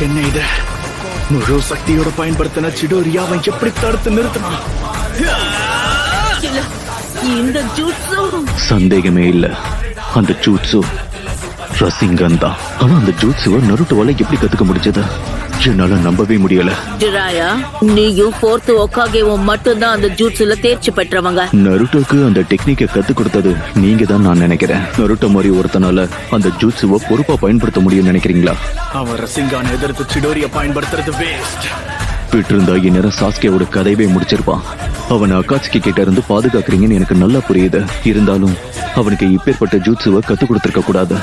என்ன இது? முழு சக்தியோட பயன்படுத்தின சிடோரியா அவன் எப்படி தடுத்து நிறுத்தினான்? இல்ல, இந்த ஜூட்ஸு சந்தேகமே இல்ல, அந்த ஜூட்ஸு ரசிங்கன் தான். ஆனா அந்த ஜூட்ஸுவை நருட்டோவால எப்படி கத்துக்க முடிஞ்சது? என்னால நம்பவே முடியல. ஜிராயா, நீயும் 4th ஒக்காகேவும் மட்டும்தான் அந்த ஜூட்ஸ்ல தேர்ச்சி பெற்றவங்க. நருட்டோக்கு அந்த டெக்னிக்கை கத்து கொடுத்தது நீங்க தான் நான் நினைக்கிறேன். நருட்டோ மாதிரி ஒருத்தனால அந்த ஜூட்ஸுவை பொறுப்பா பயன்படுத்த முடியும்னு நினைக்கிறீங்களா? அவன் ரசிங்கான எதிர்த்து சிடோரியா பயன்படுத்துறது வேஸ்ட். விட்டிருந்தா இந்நேரம் சாஸ்கேவோட கதையவே முடிச்சிருப்பான். அவனை அகாட்சுகி கிட்ட இருந்து பாதுகாக்கிறீங்கன்னு எனக்கு நல்லா புரியுது. இருந்தாலும் அவனுக்கு இப்பேற்பட்ட ஜூட்ஸுவை கத்து கொடுத்திருக்க கூடாது.